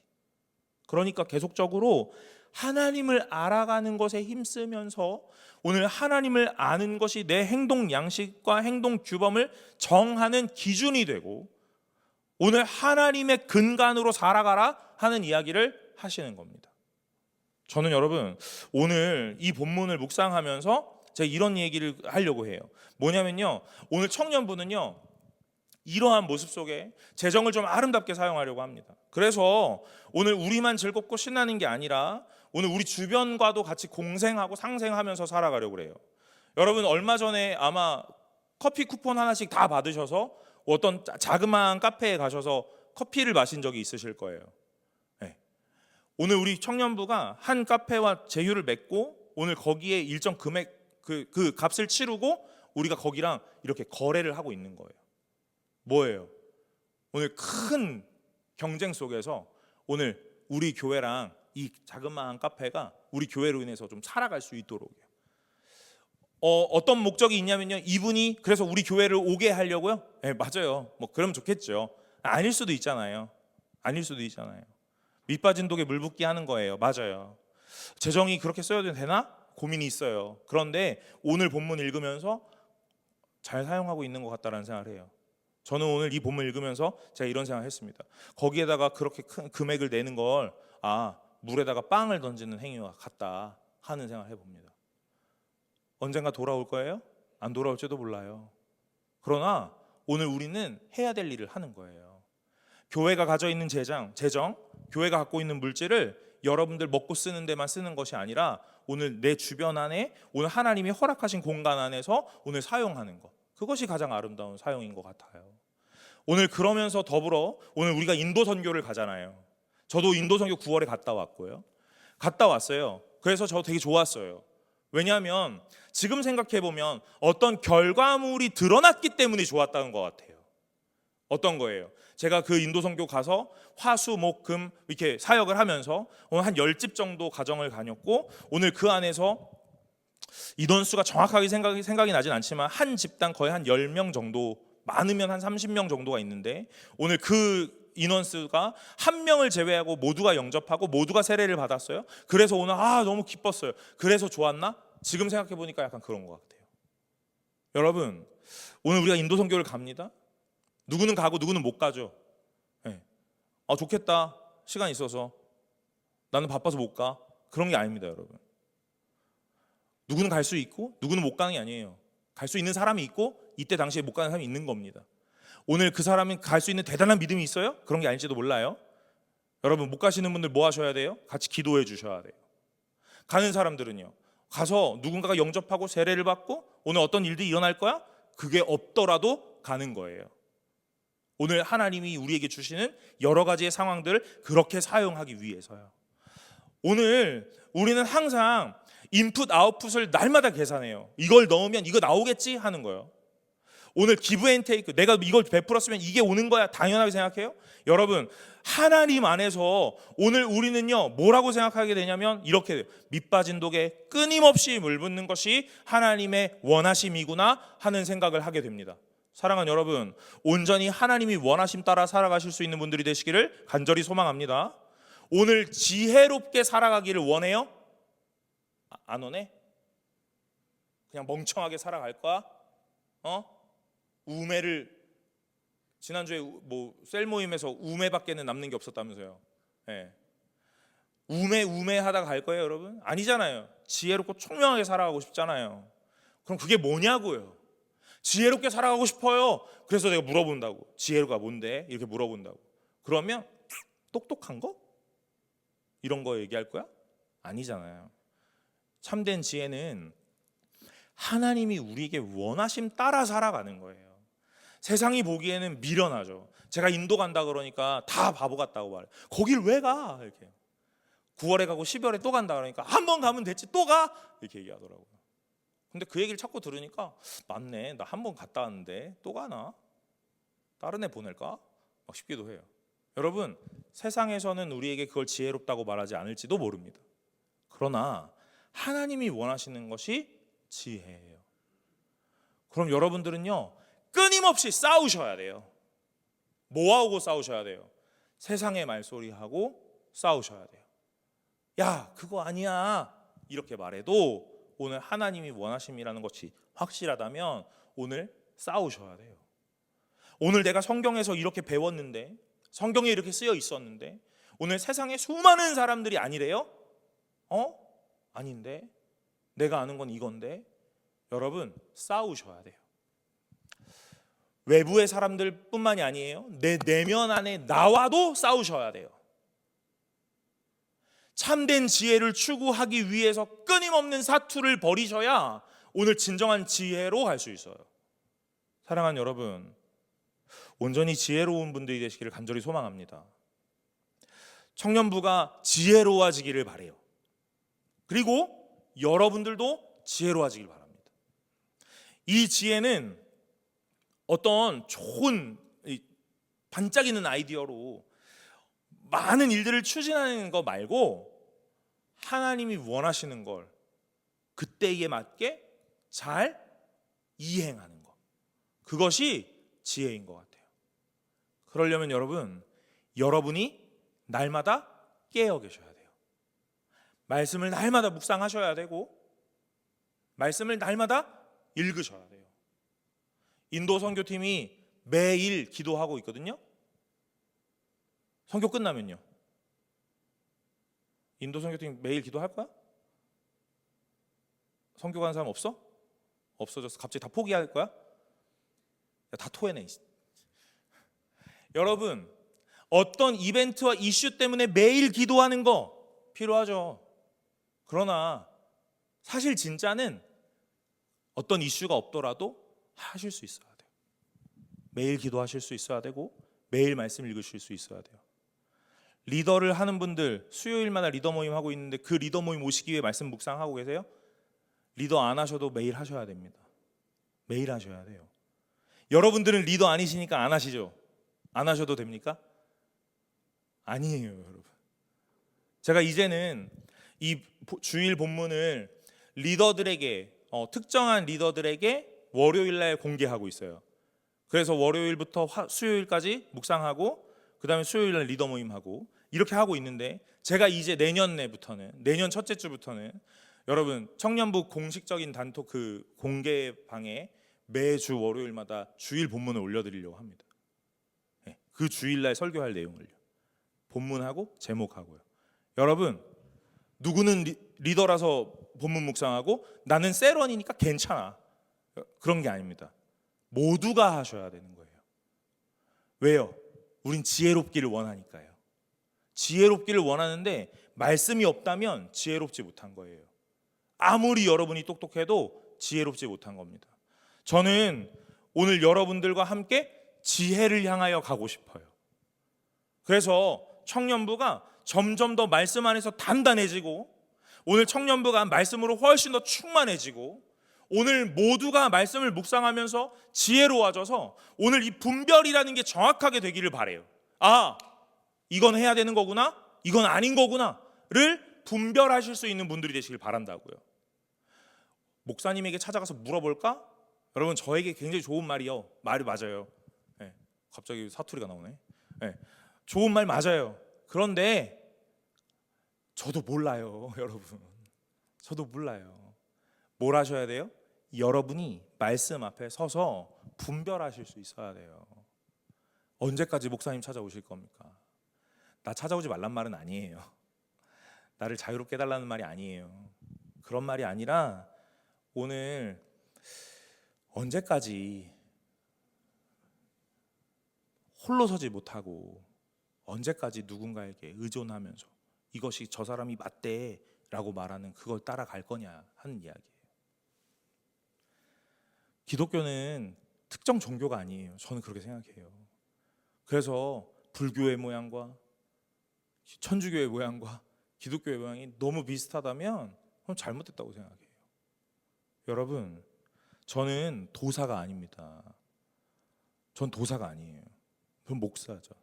그러니까 계속적으로 하나님을 알아가는 것에 힘쓰면서 오늘 하나님을 아는 것이 내 행동 양식과 행동 규범을 정하는 기준이 되고 오늘 하나님의 근간으로 살아가라 하는 이야기를 하시는 겁니다. 저는 여러분 오늘 이 본문을 묵상하면서 제가 이런 얘기를 하려고 해요. 뭐냐면요, 오늘 청년부는요 이러한 모습 속에 재정을 좀 아름답게 사용하려고 합니다. 그래서 오늘 우리만 즐겁고 신나는 게 아니라 오늘 우리 주변과도 같이 공생하고 상생하면서 살아가려고 그래요. 여러분 얼마 전에 아마 커피 쿠폰 하나씩 다 받으셔서 어떤 자그마한 카페에 가셔서 커피를 마신 적이 있으실 거예요. 네. 오늘 우리 청년부가 한 카페와 제휴를 맺고 오늘 거기에 일정 금액 그 값을 치르고 우리가 거기랑 이렇게 거래를 하고 있는 거예요. 뭐예요? 오늘 큰 경쟁 속에서 오늘 우리 교회랑 이 자그마한 카페가 우리 교회로 인해서 좀 살아갈 수 있도록요. 어떤 목적이 있냐면요, 이분이 그래서 우리 교회를 오게 하려고요? 네, 맞아요. 뭐 그러면 좋겠죠. 아닐 수도 있잖아요. 밑 빠진 독에 물 붓기 하는 거예요. 맞아요. 재정이 그렇게 써야 되나? 고민이 있어요. 그런데 오늘 본문 읽으면서 잘 사용하고 있는 것 같다라는 생각을 해요. 저는 오늘 이 본문 읽으면서 제가 이런 생각을 했습니다. 거기에다가 그렇게 큰 금액을 내는 걸 물에다가 빵을 던지는 행위와 같다 하는 생각을 해봅니다. 언젠가 돌아올 거예요? 안 돌아올지도 몰라요. 그러나 오늘 우리는 해야 될 일을 하는 거예요. 교회가 가져 있는 재정, 교회가 갖고 있는 물질을 여러분들 먹고 쓰는 데만 쓰는 것이 아니라 오늘 내 주변 안에 오늘 하나님이 허락하신 공간 안에서 오늘 사용하는 것, 그것이 가장 아름다운 사용인 것 같아요. 오늘 그러면서 더불어 오늘 우리가 인도 선교를 가잖아요. 저도 인도 선교 9월에 갔다 왔어요. 그래서 저 되게 좋았어요. 왜냐하면 지금 생각해 보면 어떤 결과물이 드러났기 때문에 좋았다는 것 같아요. 어떤 거예요? 제가 그 인도 선교 가서 화수, 목, 금 이렇게 사역을 하면서 오늘 한 10집 정도 가정을 다녔고, 오늘 그 안에서 인원수가 정확하게 생각이 나진 않지만 한 집당 거의 한 10명 정도, 많으면 한 30명 정도가 있는데, 오늘 그 인원수가 한 명을 제외하고 모두가 영접하고 모두가 세례를 받았어요. 그래서 오늘 너무 기뻤어요. 그래서 좋았나? 지금 생각해 보니까 약간 그런 것 같아요. 여러분, 오늘 우리가 인도 선교를 갑니다. 누구는 가고 누구는 못 가죠. 네. 좋겠다, 시간 있어서. 나는 바빠서 못 가. 그런 게 아닙니다, 여러분. 누구는 갈 수 있고 누구는 못 가는 게 아니에요. 갈 수 있는 사람이 있고 이때 당시에 못 가는 사람이 있는 겁니다. 오늘 그 사람이 갈 수 있는 대단한 믿음이 있어요? 그런 게 아닐지도 몰라요. 여러분, 못 가시는 분들 뭐 하셔야 돼요? 같이 기도해 주셔야 돼요. 가는 사람들은요, 가서 누군가가 영접하고 세례를 받고 오늘 어떤 일들이 일어날 거야? 그게 없더라도 가는 거예요. 오늘 하나님이 우리에게 주시는 여러 가지의 상황들을 그렇게 사용하기 위해서요. 오늘 우리는 항상 인풋 아웃풋을 날마다 계산해요. 이걸 넣으면 이거 나오겠지 하는 거예요. 오늘 기브 앤 테이크, 내가 이걸 베풀었으면 이게 오는 거야, 당연하게 생각해요. 여러분, 하나님 안에서 오늘 우리는요 뭐라고 생각하게 되냐면 이렇게 돼요. 밑 빠진 독에 끊임없이 물 붓는 것이 하나님의 원하심이구나 하는 생각을 하게 됩니다. 사랑하는 여러분, 온전히 하나님이 원하심 따라 살아가실 수 있는 분들이 되시기를 간절히 소망합니다. 오늘 지혜롭게 살아가기를 원해요? 안 원해? 그냥 멍청하게 살아갈 거야? 우매를, 지난주에 뭐 셀 모임에서 우매밖에는 남는 게 없었다면서요. 네. 우매 하다가 갈 거예요, 여러분? 아니잖아요. 지혜롭고 총명하게 살아가고 싶잖아요. 그럼 그게 뭐냐고요? 지혜롭게 살아가고 싶어요. 그래서 내가 물어본다고. 지혜가 뭔데? 이렇게 물어본다고. 그러면 똑똑한 거? 이런 거 얘기할 거야? 아니잖아요. 참된 지혜는 하나님이 우리에게 원하심 따라 살아가는 거예요. 세상이 보기에는 미련하죠. 제가 인도 간다 그러니까 다 바보 같다고 말해요. 거길 왜 가? 이렇게. 9월에 가고 12월에 또 간다 그러니까 한 번 가면 됐지 또 가? 이렇게 얘기하더라고요. 근데 그 얘기를 자꾸 들으니까 맞네, 나 한 번 갔다 왔는데 또 가나? 다른 애 보낼까? 막 싶기도 해요. 여러분, 세상에서는 우리에게 그걸 지혜롭다고 말하지 않을지도 모릅니다. 그러나 하나님이 원하시는 것이 지혜예요. 그럼 여러분들은요 끊임없이 싸우셔야 돼요. 뭐하고 싸우셔야 돼요? 세상의 말소리하고 싸우셔야 돼요. 야, 그거 아니야 이렇게 말해도 오늘 하나님이 원하심이라는 것이 확실하다면 오늘 싸우셔야 돼요. 오늘 내가 성경에서 이렇게 배웠는데, 성경에 이렇게 쓰여 있었는데 오늘 세상에 수많은 사람들이 아니래요? 아닌데 내가 아는 건 이건데. 여러분, 싸우셔야 돼요. 외부의 사람들 뿐만이 아니에요. 내 내면 안에 나와도 싸우셔야 돼요. 참된 지혜를 추구하기 위해서 끊임없는 사투를 벌이셔야 오늘 진정한 지혜로 갈 수 있어요. 사랑하는 여러분, 온전히 지혜로운 분들이 되시기를 간절히 소망합니다. 청년부가 지혜로워지기를 바라요. 그리고 여러분들도 지혜로워지길 바랍니다. 이 지혜는 어떤 좋은 반짝이는 아이디어로 많은 일들을 추진하는 거 말고 하나님이 원하시는 걸 그때에 맞게 잘 이행하는 것, 그것이 지혜인 것 같아요. 그러려면 여러분, 여러분이 날마다 깨어 계셔야 돼요. 말씀을 날마다 묵상하셔야 되고 말씀을 날마다 읽으셔야 돼요. 인도 선교팀이 매일 기도하고 있거든요. 선교 끝나면요. 인도 선교팀 매일 기도할 거야? 선교 가는 사람 없어? 없어졌어. 갑자기 다 포기할 거야? 야, 다 토해내. 여러분, 어떤 이벤트와 이슈 때문에 매일 기도하는 거 필요하죠. 그러나 사실 진짜는 어떤 이슈가 없더라도 하실 수 있어야 돼요. 매일 기도하실 수 있어야 되고 매일 말씀 읽으실 수 있어야 돼요. 리더를 하는 분들, 수요일마다 리더 모임 하고 있는데 그 리더 모임 오시기 위해 말씀 묵상하고 계세요? 리더 안 하셔도 매일 하셔야 됩니다. 매일 하셔야 돼요. 여러분들은 리더 아니시니까 안 하시죠? 안 하셔도 됩니까? 아니에요, 여러분. 제가 이제는 이 주일 본문을 리더들에게 특정한 리더들에게 월요일 날 공개하고 있어요. 그래서 월요일부터 수요일까지 묵상하고 그다음에 수요일 날 리더 모임하고 이렇게 하고 있는데, 제가 이제 내년 첫째 주부터는 여러분 청년부 공식적인 단톡 그 공개방에 매주 월요일마다 주일 본문을 올려드리려고 합니다. 그 주일날 설교할 내용을요, 본문하고 제목하고요. 여러분, 누구는 리더라서 본문 묵상하고 나는 셀원이니까 괜찮아, 그런 게 아닙니다. 모두가 하셔야 되는 거예요. 왜요? 우린 지혜롭기를 원하니까요. 지혜롭기를 원하는데 말씀이 없다면 지혜롭지 못한 거예요. 아무리 여러분이 똑똑해도 지혜롭지 못한 겁니다. 저는 오늘 여러분들과 함께 지혜를 향하여 가고 싶어요. 그래서 청년부가 점점 더 말씀 안에서 단단해지고, 오늘 청년부가 말씀으로 훨씬 더 충만해지고, 오늘 모두가 말씀을 묵상하면서 지혜로워져서 오늘 이 분별이라는 게 정확하게 되기를 바래요. 아, 이건 해야 되는 거구나, 이건 아닌 거구나를 분별하실 수 있는 분들이 되시길 바란다고요. 목사님에게 찾아가서 물어볼까? 여러분, 저에게 굉장히 좋은 말이요. 말이 맞아요. 네, 갑자기 사투리가 나오네. 네, 좋은 말 맞아요. 그런데 저도 몰라요, 여러분. 저도 몰라요. 뭘 하셔야 돼요? 여러분이 말씀 앞에 서서 분별하실 수 있어야 돼요. 언제까지 목사님 찾아오실 겁니까? 나 찾아오지 말란 말은 아니에요. 나를 자유롭게 해달라는 말이 아니에요. 그런 말이 아니라, 오늘 언제까지 홀로 서지 못하고 언제까지 누군가에게 의존하면서 이것이 저 사람이 맞대라고 말하는 그걸 따라갈 거냐 하는 이야기예요. 기독교는 특정 종교가 아니에요. 저는 그렇게 생각해요. 그래서 불교의 모양과 천주교의 모양과 기독교의 모양이 너무 비슷하다면 그럼 잘못됐다고 생각해요. 여러분, 저는 도사가 아닙니다. 전 도사가 아니에요. 전 목사죠.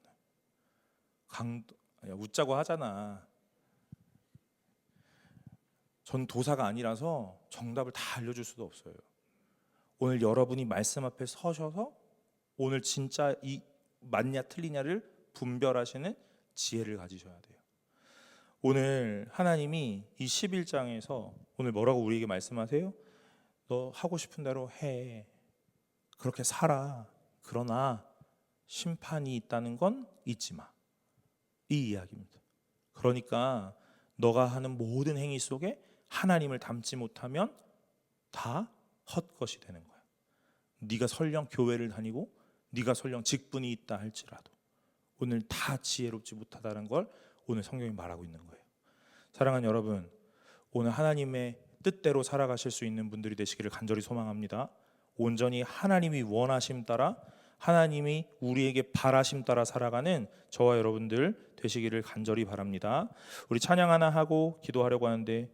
웃자고 하잖아. 전 도사가 아니라서 정답을 다 알려줄 수도 없어요. 오늘 여러분이 말씀 앞에 서셔서 오늘 진짜 이 맞냐 틀리냐를 분별하시는 지혜를 가지셔야 돼요. 오늘 하나님이 이 11장에서 오늘 뭐라고 우리에게 말씀하세요? 너 하고 싶은 대로 해. 그렇게 살아. 그러나 심판이 있다는 건 잊지 마. 이 이야기입니다. 그러니까 너가 하는 모든 행위 속에 하나님을 담지 못하면 다 헛것이 되는 거야. 네가 설령 교회를 다니고 네가 설령 직분이 있다 할지라도 오늘 다 지혜롭지 못하다는 걸 오늘 성경이 말하고 있는 거예요. 사랑하는 여러분, 오늘 하나님의 뜻대로 살아가실 수 있는 분들이 되시기를 간절히 소망합니다. 온전히 하나님이 원하심 따라, 하나님이 우리에게 바라심 따라 살아가는 저와 여러분들 되시기를 간절히 바랍니다. 우리 찬양 하나 하고 기도하려고 하는데